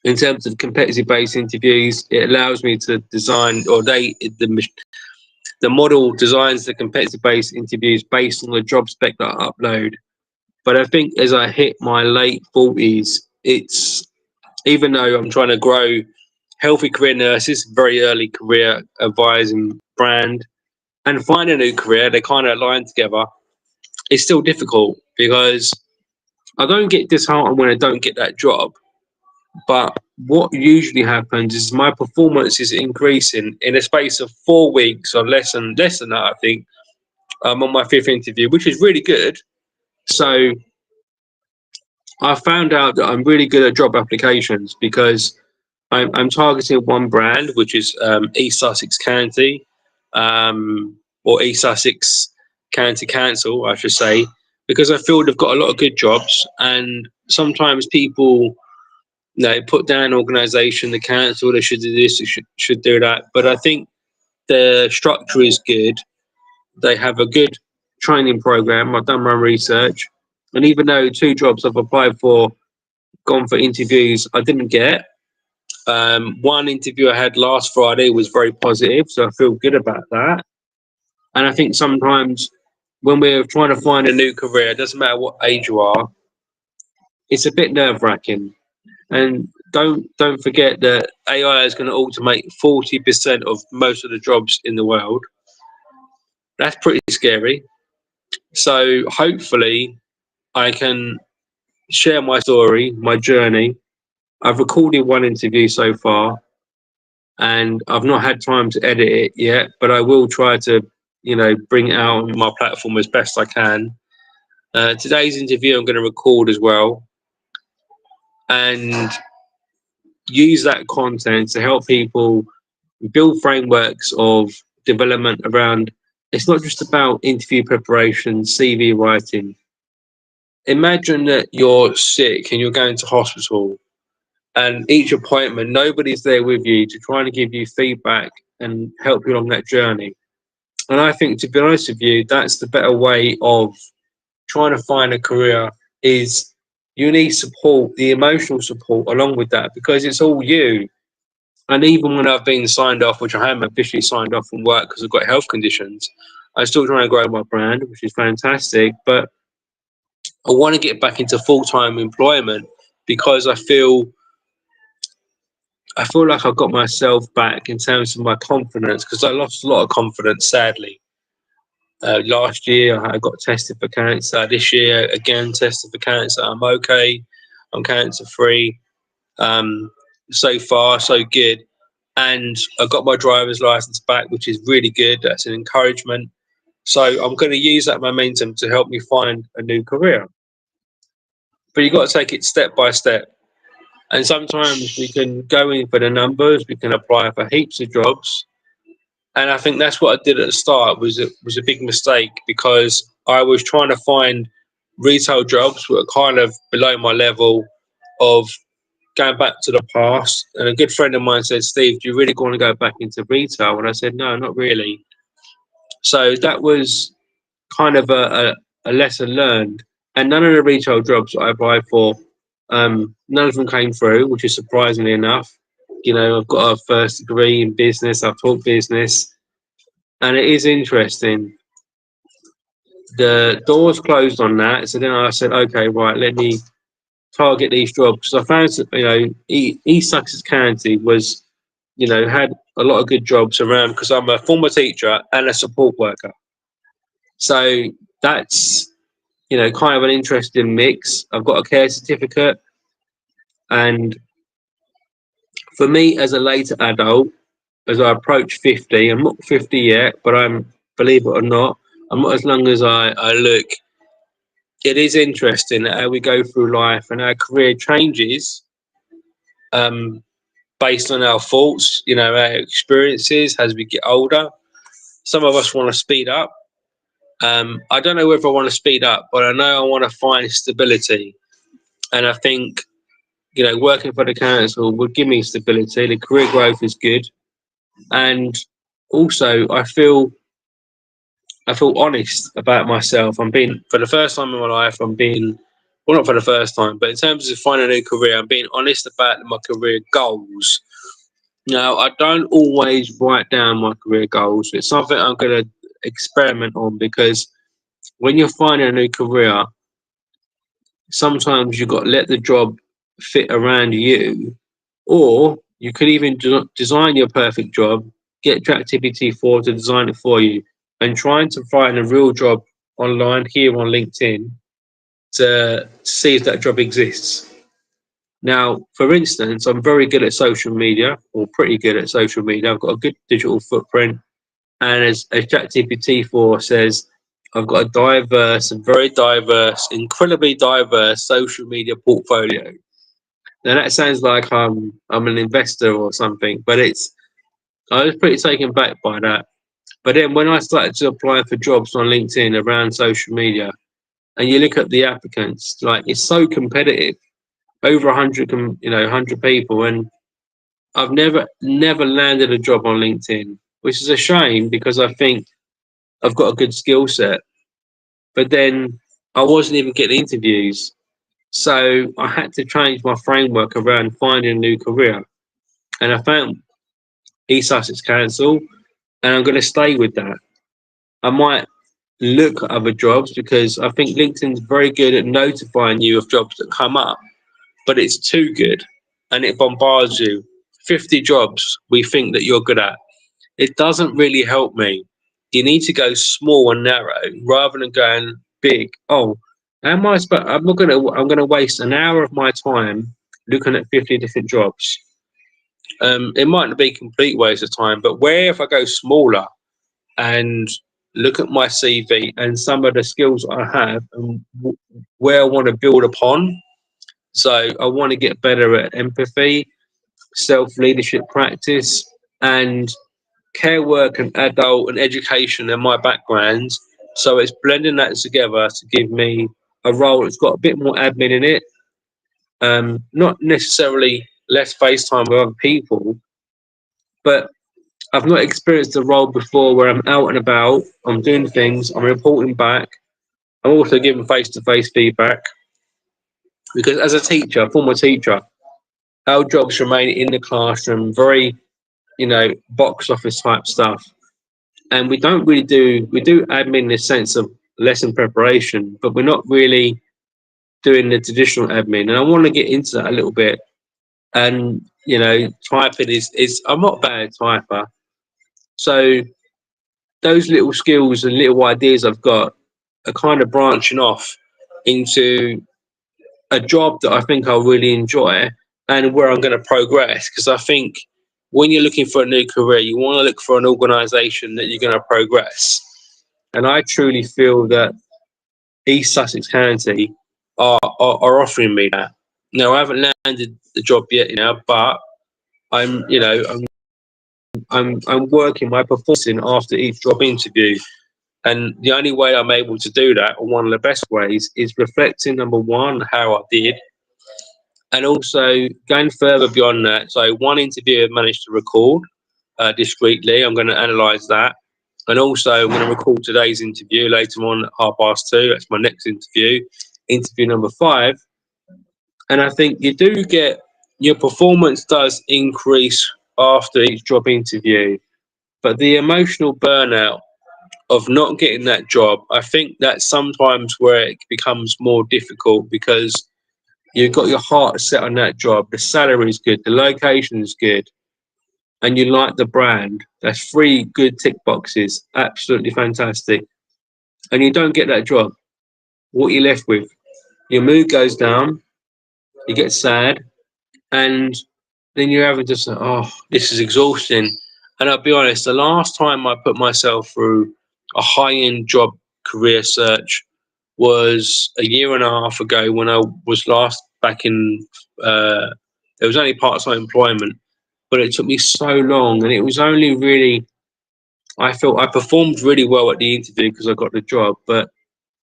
in terms of competency-based interviews, it allows me to design, or the model designs the competency-based interviews based on the job spec that I upload. But I think as I hit my late 40s, it's, even though I'm trying to grow healthy career nurses, very early career advising brand, and find a new career, they kind of align together. It's still difficult because I don't get disheartened when I don't get that job. But what usually happens is my performance is increasing in a space of 4 weeks, or less than that, I think. I'm on my fifth interview, which is really good. So I found out that I'm really good at job applications because I'm targeting one brand, which is East Sussex County, or East Sussex County Council, I should say, because I feel they've got a lot of good jobs. And sometimes people, put down an organisation, the council, they should do this, they should do that. But I think the structure is good. They have a good training program. I've done my research. And even though 2 jobs I've applied for, gone for interviews, I didn't get. One interview I had last Friday was very positive, so I feel good about that. And I think sometimes when we're trying to find a new career, it doesn't matter what age you are, it's a bit nerve-wracking. And don't forget that AI is going to automate 40% of most of the jobs in the world. That's pretty scary. So hopefully I can share my story, my journey. I've recorded one interview so far, and I've not had time to edit it yet, but I will try to, bring it out on my platform as best I can. Today's interview I'm going to record as well, and use that content to help people build frameworks of development around. It's not just about interview preparation, CV writing. Imagine that you're sick and you're going to hospital, and each appointment, nobody's there with you to try and give you feedback and help you along that journey. And I think, to be honest with you, that's the better way of trying to find a career. Is you need support, the emotional support along with that, because it's all you. And even when I've been signed off, which I haven't officially signed off from work because I've got health conditions, I'm still trying to grow my brand, which is fantastic. But I want to get back into full-time employment because I feel like I've got myself back in terms of my confidence, because I lost a lot of confidence, sadly. Last year, I got tested for cancer. This year, again, tested for cancer. I'm okay. I'm cancer-free. So far, so good. And I got my driver's license back, which is really good. That's an encouragement. So I'm going to use that momentum to help me find a new career. But you've got to take it step by step. And sometimes we can go in for the numbers. We can apply for heaps of jobs. And I think that's what I did at the start was a big mistake, because I was trying to find retail jobs that were kind of below my level of going back to the past. And a good friend of mine said, "Steve, do you really want to go back into retail?" And I said, "No, not really." So that was kind of a lesson learned. And none of the retail jobs I applied for, none of them came through, which is surprisingly enough. I've got a first degree in business. I've taught business. And it is interesting. The doors closed on that. So then I said, okay, right, let me target these jobs. So I found that, East Sussex County was, had a lot of good jobs around, because I'm a former teacher and a support worker. So that's, kind of an interesting mix. I've got a care certificate. And for me, as a later adult, as I approach 50, I'm not 50 yet, but believe it or not, I'm not as long as I look. It is interesting how we go through life and our career changes based on our thoughts, our experiences as we get older. Some of us want to speed up. I don't know whether I want to speed up, but I know I want to find stability. And I think, working for the council would give me stability. The career growth is good. And also, I feel honest about myself. For the first time in my life, I'm being well, not for the first time, but in terms of finding a new career and being honest about my career goals. Now, I don't always write down my career goals. It's something I'm going to experiment on, because when you're finding a new career, sometimes you've got to let the job fit around you, or you could even design your perfect job, get ChatGPT 4 to design it for you, and trying to find a real job online here on LinkedIn to see if that job exists. Now, for instance, I'm very good at social media, or pretty good at social media. I've got a good digital footprint, and as ChatGPT 4 says, I've got a diverse and very diverse, incredibly diverse social media portfolio. Now that sounds like I'm an investor or something, but I was pretty taken back by that. But then when I started to apply for jobs on LinkedIn around social media, and you look at the applicants, like, it's so competitive, over 100, 100 people, and I've never landed a job on LinkedIn, which is a shame, because I think I've got a good skill set. But then I wasn't even getting interviews. So I had to change my framework around finding a new career. And I found East Sussex Council, and I'm going to stay with that. I might look at other jobs, because I think LinkedIn's very good at notifying you of jobs that come up, but it's too good, and it bombards you. 50 jobs we think that you're good at. It doesn't really help me. You need to go small and narrow rather than going big. Oh, am I? I'm not gonna. I'm gonna waste an hour of my time looking at 50 different jobs. It might not be a complete waste of time, but where if I go smaller and look at my CV and some of the skills I have, and where I want to build upon. So I want to get better at empathy, self-leadership practice, and care work and adult and education and my backgrounds. So it's blending that together to give me a role that's got a bit more admin in it. Not necessarily less face time with other people, but I've not experienced a role before where I'm out and about, I'm doing things, I'm reporting back, I'm also giving face-to-face feedback. Because as a teacher, former teacher, our jobs remain in the classroom, very, box office type stuff. And we do admin in the sense of lesson preparation, but we're not really doing the traditional admin. And I want to get into that a little bit. And, typing is I'm not a bad typer. So those little skills and little ideas I've got are kind of branching off into a job that I think I'll really enjoy and where I'm going to progress. Because I think when you're looking for a new career, you want to look for an organisation that you're going to progress. And I truly feel that East Sussex County are offering me that. Now, I haven't landed the job yet, but I'm working my performance after each job interview. And the only way I'm able to do that, or one of the best ways, is reflecting, number one, how I did, and also going further beyond that. So one interview I managed to record discreetly. I'm going to analyse that. And also I'm going to record today's interview later on at 2:30. That's my next interview number 5. And I think your performance does increase after each job interview. But the emotional burnout of not getting that job, I think that's sometimes where it becomes more difficult, because you've got your heart set on that job. The salary is good, the location is good, and you like the brand. That's 3 good tick boxes, absolutely fantastic. And you don't get that job. What are you left with? Your mood goes down, you get sad, and then you're having to say, oh, this is exhausting. And I'll be honest, the last time I put myself through a high-end job career search was a year and a half ago, when I was last back in, it was only part-time employment, but it took me so long. And it was only really, I felt I performed really well at the interview because I got the job, but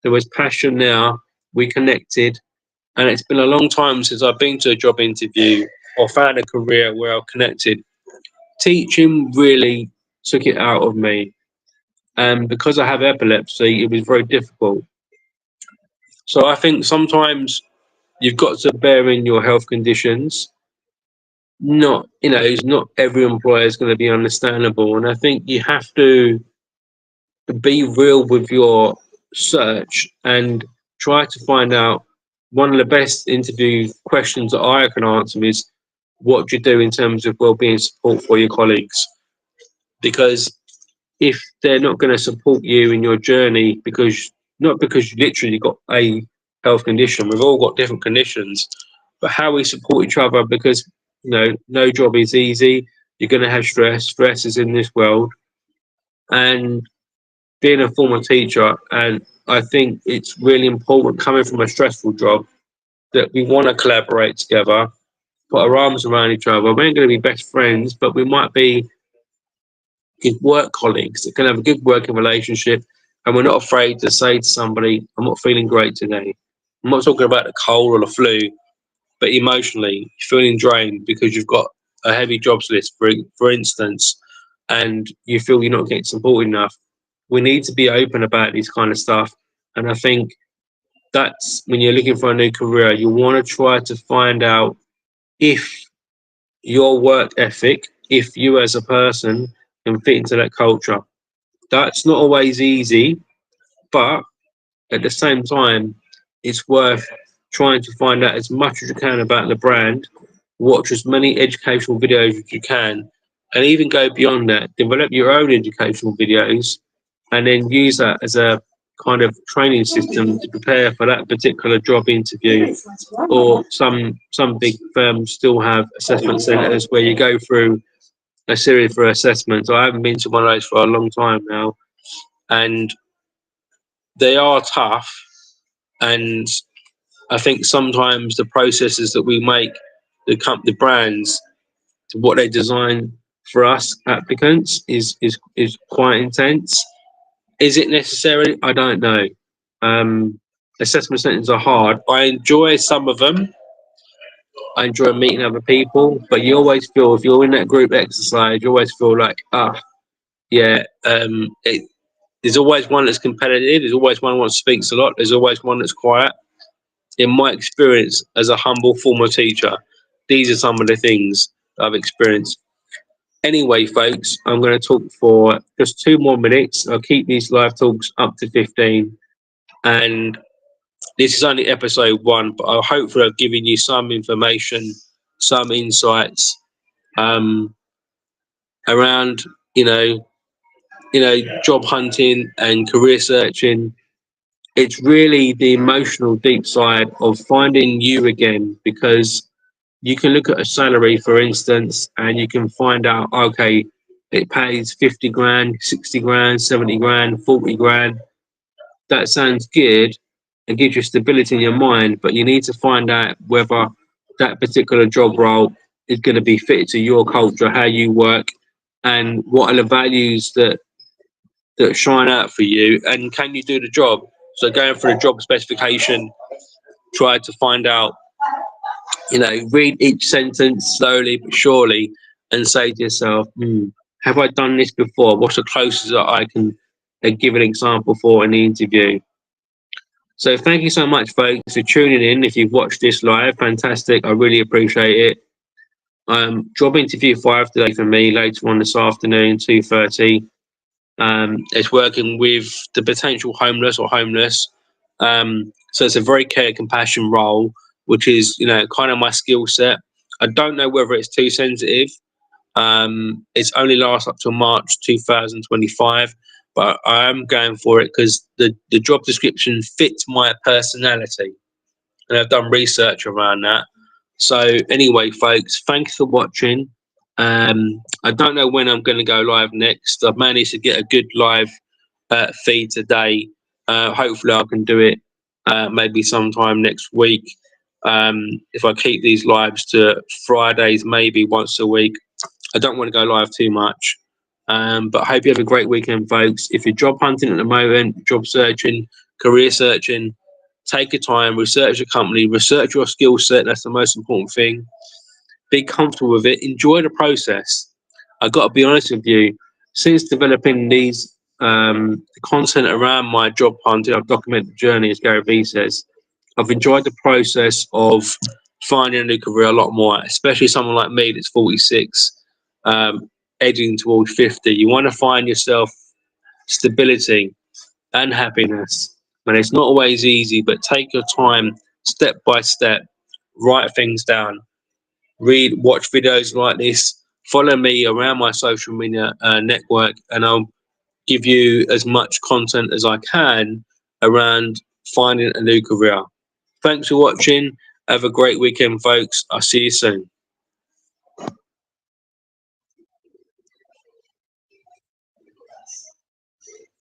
there was passion there. We connected, and it's been a long time since I've been to a job interview or found a career where I've connected. Teaching really took it out of me, and because I have epilepsy, it was very difficult. So I think sometimes you've got to bear in your health conditions. Not, it's not every employer is going to be understandable, and I think you have to be real with your search and try to find out. One of the best interview questions that I can answer is, what do you do in terms of wellbeing support for your colleagues? Because if they're not going to support you in your journey, because not because you literally got a health condition, we've all got different conditions, but how we support each other, because no job is easy. You're going to have stress. Stress is in this world, and being a former teacher, and I think it's really important coming from a stressful job that we want to collaborate together, put our arms around each other. We ain't going to be best friends, but we might be good work colleagues that can have a good working relationship, and we're not afraid to say to somebody, I'm not feeling great today. I'm not talking about the cold or the flu, but emotionally, you're feeling drained because you've got a heavy jobs list, for instance, and you feel you're not getting supported enough. We need to be open about this kind of stuff. And I think that's when you're looking for a new career, you want to try to find out if your work ethic, if you as a person can fit into that culture. That's not always easy, but at the same time, it's worth trying to find out as much as you can about the brand, watch as many educational videos as you can, and even go beyond that, develop your own educational videos, and then use that as a kind of training system to prepare for that particular job interview. Or some big firms still have assessment centres where you go through a series for assessments. I haven't been to one of those for a long time now, and they are tough. And I think sometimes the processes that we make, the brands, to what they design for us applicants is quite intense. Is it necessary? I don't know. Um, Assessment centres are hard. I enjoy some of them. I enjoy meeting other people, but you always feel, if you're in that group exercise, you always feel like, yeah, there's always one that's competitive. There's always one that speaks a lot. There's always one that's quiet. In my experience as a humble former teacher, these are some of the things I've experienced. Anyway, folks, I'm going to talk for just 2 more minutes. I'll keep these live talks up to 15. And this is only episode 1, but I hopefully I've given you some information, some insights around, job hunting and career searching. It's really the emotional deep side of finding you again, because you can look at a salary, for instance, and you can find out, okay, it pays 50 grand, 60 grand, 70 grand, 40 grand. That sounds good and gives you stability in your mind, but you need to find out whether that particular job role is going to be fitted to your culture, how you work, and what are the values that shine out for you, and can you do the job? So going through the job specification, try to find out, read each sentence slowly but surely and say to yourself, have I done this before? What's the closest that I can give an example for in the interview? So thank you so much, folks, for tuning in. If you've watched this live, fantastic. I really appreciate it. Job interview 5 today for me, later on this afternoon, 2:30. It's working with the potential homeless or homeless. So it's a very care compassion role, which is, kind of my skill set. I don't know whether it's too sensitive. It's only lasts up to March 2025, but I am going for it because the job description fits my personality, and I've done research around that. So anyway, folks, thanks for watching. I don't know when I'm going to go live next. I've managed to get a good live feed today. Hopefully I can do it maybe sometime next week. If I keep these lives to Fridays, maybe once a week. I don't want to go live too much. But I hope you have a great weekend, folks. If you're job hunting at the moment, job searching, career searching, take your time, research your company, research your skill set. That's the most important thing. Be comfortable with it. Enjoy the process. I've got to be honest with you. Since developing these content around my job hunting, I've documented the journey, as Gary Vee says. I've enjoyed the process of finding a new career a lot more, especially someone like me that's 46, edging towards 50. You want to find yourself stability and happiness. And it's not always easy, but take your time, step by step, write things down, read, watch videos like this, follow me around my social media network, and I'll give you as much content as I can around finding a new career. Thanks for watching. Have a great weekend, folks. I'll see you soon.